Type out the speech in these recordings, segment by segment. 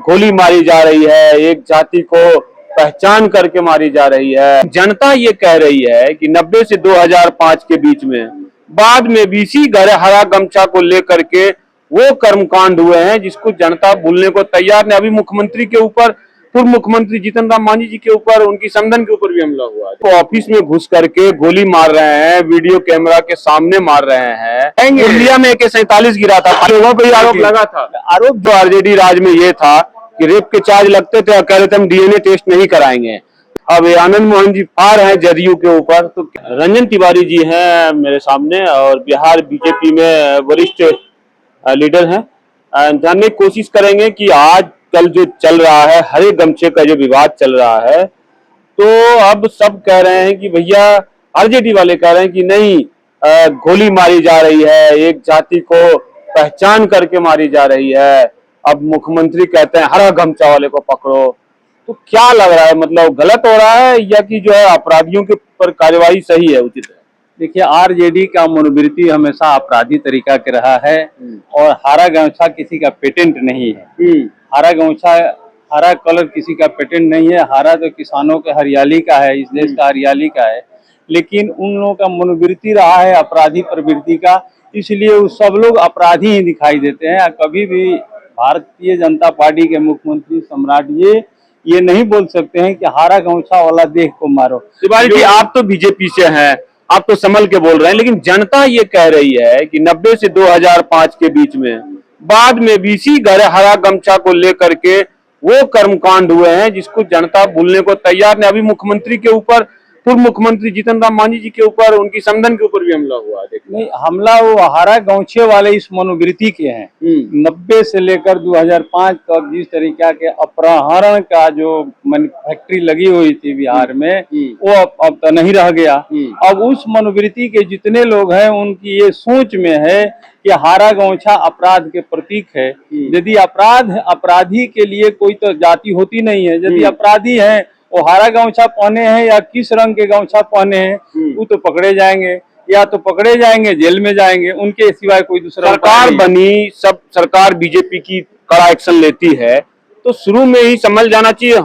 गोली मारी जा रही है, एक जाति को पहचान करके मारी जा रही है। जनता ये कह रही है कि 90 से 2005 के बीच में बाद में भी इसी घर हरा गमछा को लेकर के वो कर्मकांड हुए हैं जिसको जनता भूलने को तैयार नहीं। अभी मुख्यमंत्री के ऊपर, पूर्व मुख्यमंत्री जीतन राम मांझी जी के ऊपर, उनकी संगठन के ऊपर भी हमला हुआ। तो ऑफिस में घुस करके गोली मार रहे हैं, वीडियो कैमरा के सामने मार रहे हैं। इंडिया में AK-47 गिरा था, लोगों को आरोप लगा था। आरोप जो आरजेडी राज में ये था कि रेप के चार्ज लगते थे और कह रहे थे हम DNA टेस्ट नहीं कराएंगे। अब आनंद मोहन जी फार हैं जदयू के ऊपर। तो रंजन तिवारी जी हैं मेरे सामने और बिहार बीजेपी में वरिष्ठ लीडर हैं। जानने की कोशिश करेंगे कि आज कल जो चल रहा है, हरे गमछे का जो विवाद चल रहा है, तो अब सब कह रहे हैं कि भैया, आरजेडी वाले कह रहे हैं कि नहीं, गोली मारी जा रही है, एक जाति को पहचान करके मारी जा रही है। अब मुख्यमंत्री कहते हैं हरा गमछा वाले को पकड़ो। तो क्या लग रहा है, मतलब गलत हो रहा है या कि जो है अपराधियों के ऊपर कार्यवाही सही है, उचित है? देखिए, आरजेडी का मनोवृत्ति हमेशा अपराधी तरीका के रहा है और हरा गमछा किसी का पेटेंट नहीं है। हरा गमछा, हरा कलर किसी का पेटेंट नहीं है। हरा तो किसानों के हरियाली का है, इस देश का हरियाली का है। लेकिन उन लोगों का मनोवृत्ति रहा है अपराधी प्रवृत्ति का, इसलिए वो सब लोग अपराधी ही दिखाई देते हैं। कभी भी भारतीय जनता पार्टी के मुख्यमंत्री सम्राट ये नहीं बोल सकते हैं कि हरा गमछा वाला देख को मारो। तिवारी जी, आप तो बीजेपी से हैं, आप तो संभल के बोल रहे हैं, लेकिन जनता ये कह रही है कि 90 से 2005 के बीच में बाद में भी इसी घर हरा गमछा को लेकर के वो कर्मकांड हुए हैं जिसको जनता भूलने को तैयार नहीं। अभी मुख्यमंत्री के ऊपर, पूर्व मुख्यमंत्री जीतन राम मांझी जी के ऊपर, उनकी संगठन के ऊपर भी हमला हुआ। नहीं, हमला वो हरा गमछे वाले इस मनोवृत्ति के हैं। 90 से लेकर 2005 तक जिस तरीका के अपहरण का जो फैक्ट्री लगी हुई थी बिहार में, वो अब तो नहीं रह गया। अब उस मनोवृत्ति के जितने लोग हैं उनकी ये सोच में है कि हरा गमछा अपराध के प्रतीक है। यदि अपराधी के लिए कोई तो जाति होती नहीं है। यदि अपराधी है वो हरा गमछा पहने हैं या किस रंग के गमछा पहने हैं, वो तो पकड़े जाएंगे, या तो पकड़े जाएंगे, जेल में जाएंगे, उनके सिवाय कोई दूसरा। सरकार बनी, सब सरकार बीजेपी की कड़ा एक्शन लेती है, तो शुरू में ही समझ जाना चाहिए।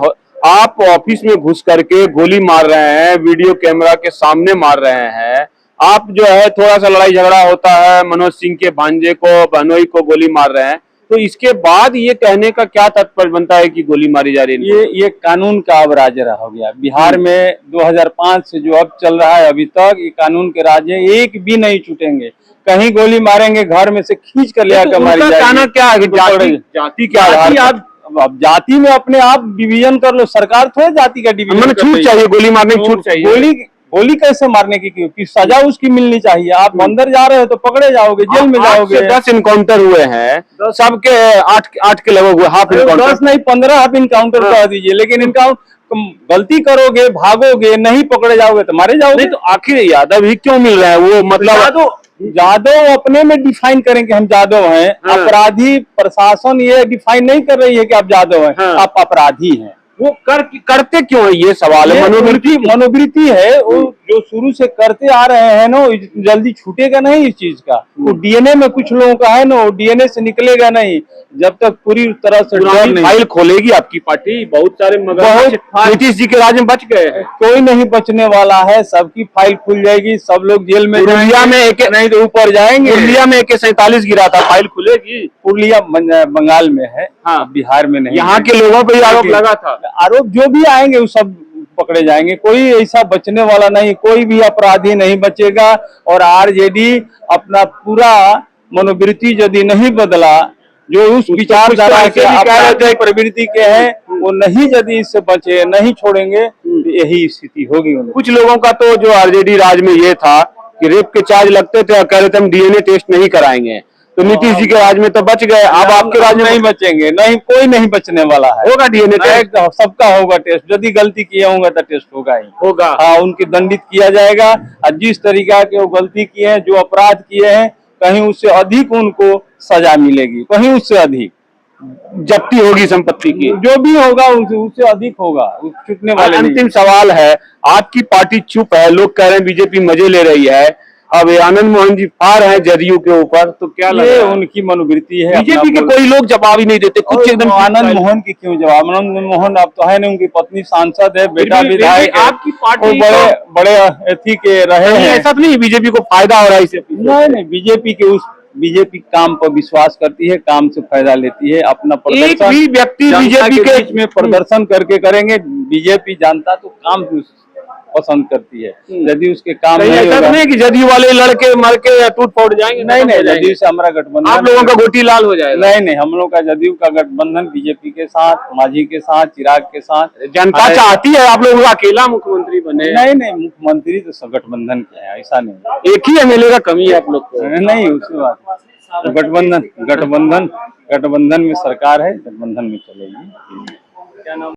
आप ऑफिस में घुस करके गोली मार रहे हैं, वीडियो कैमरा के सामने मार रहे हैं। आप जो है थोड़ा सा लड़ाई झगड़ा होता है, मनोज सिंह के भांजे को, बहनोई को गोली मार रहे हैं, तो इसके बाद ये कहने का क्या तात्पर्य बनता है कि गोली मारी जा रही है? ये कानून का अब राज हो गया बिहार में। 2005 से जो अब चल रहा है अभी तक, ये कानून के राज है। एक भी नहीं छूटेंगे, कहीं गोली मारेंगे घर में से खींच कर ले आकर मारी जाएगी। कहना क्या है, जाति क्या आधार? अब जाति में अपने आप डिवीजन कर लो, सरकार थोड़ा जाति का डिवीजन। छूट चाहिए, गोली मारने की छूट चाहिए। गोली कैसे मारने की सजा उसकी मिलनी चाहिए। आप अंदर जा रहे हो तो पकड़े जाओगे, जेल में जाओगे। 10 इनकाउंटर हुए हैं, सबके 8 के लगभग हुए। हाफ इनकाउंटर 10 नहीं 15 हाफ इनकाउंटर कर दीजिए, लेकिन इनकाउंटर गलती करोगे, भागोगे, नहीं पकड़े जाओगे तो मारे जाओगे। तो आखिर यादव ही क्यों मिल रहे हैं? वो मतलब जादव अपने में डिफाइन करें कि हम जादव हैं। अपराधी प्रशासन ये डिफाइन नहीं कर रही है कि आप जादव हैं, आप अपराधी हैं। वो करते क्यों है, ये सवाल है। मनोवृत्ति है वो जो शुरू से करते आ रहे हैं ना, जल्दी छूटेगा नहीं इस चीज का। वो डीएनए में कुछ लोगों का है ना, वो डीएनए से निकलेगा नहीं जब तक पूरी तरह से फाइल खोलेगी आपकी पार्टी। बहुत सारे नीतीश जी के राज में बच गए हैं, कोई नहीं बचने वाला है। सबकी फाइल खुल जाएगी, सब लोग जेल में पुरुलिया में नहीं तो ऊपर जाएंगे। पुरुलिया में AK-47 गिरा था, फाइल खुलेगी। पुरुलिया बंगाल में है, बिहार में नहीं। यहाँ के लोगों पर आरोप लगा था। आरोप जो भी आएंगे वो सब पकड़े जाएंगे, कोई ऐसा बचने वाला नहीं, कोई भी अपराधी नहीं बचेगा। और आरजेडी अपना पूरा मनोवृत्ति यदि नहीं बदला, जो उस विचारधारा के प्रवृत्ति के हैं, वो नहीं यदि इससे बचे, नहीं छोड़ेंगे, तो यही स्थिति होगी। कुछ लोगों का तो जो आरजेडी राज में ये था कि रेप के चार्ज लगते थे और कह रहे थे हम DNA टेस्ट नहीं कराएंगे, तो नीतीश जी के राज में तो बच गए। अब आपके राज में नहीं बचेंगे, नहीं, कोई नहीं बचने वाला है। होगा DNA टेस्ट, सबका होगा टेस्ट। यदि गलती किए होंगे तो टेस्ट होगा ही होगा। हाँ, उनकी दंडित किया जाएगा। और जिस तरीका के वो गलती किए हैं, जो अपराध किए हैं, कहीं उससे अधिक उनको सजा मिलेगी, कहीं उससे अधिक जब्ती होगी संपत्ति की, जो भी होगा उससे अधिक होगा, छूटने वाले। अंतिम सवाल है, आपकी पार्टी चुप है, लोग कह रहे हैं बीजेपी मजे ले रही है। अब ये आनंद मोहन जी फार हैं जदयू के ऊपर, तो क्या लग ये रहा है? उनकी मनोवृत्ति है। बीजेपी के कोई लोग जवाब ही नहीं देते, कुछ एकदम आनंद मोहन की क्यों जवाब? आनंद मोहन अब तो है नहीं, उनकी पत्नी सांसद है, बेटा फिर भी विधायक है। आपकी पार्टी वो बड़े बड़े अथी के रहे नहीं, हैं। ऐसा तो नहीं बीजेपी को फायदा हो रहा है इससे? नहीं, बीजेपी काम पर विश्वास करती है, काम से फायदा लेती है। अपना एक प्रदर्शन भी व्यक्ति जनता बीजेपी के बीच में प्रदर्शन करके करेंगे। बीजेपी जानता तो काम पसंद करती है, यदि उसके काम नहीं, नहीं ऐसा तो होगा। नहीं कि जदयू वाले लड़के मर के या टूट फूट जाएंगे? नहीं, जदयू से हमारा गठबंधन, आप लोगों का गोटी लाल हो जाएगा? नहीं, हम लोग का जदयू का गठबंधन बीजेपी के साथ, मांझी के साथ, चिराग के साथ। जनता चाहती है आप लोगों का अकेला मुख्यमंत्री बने? नहीं, मुख्यमंत्री तो गठबंधन के है, ऐसा नहीं। एक ही एमएलए का कमी है आप लोग को? नहीं, उसके बाद तो गठबंधन में सरकार है, गठबंधन में चलेगी। क्या नाम?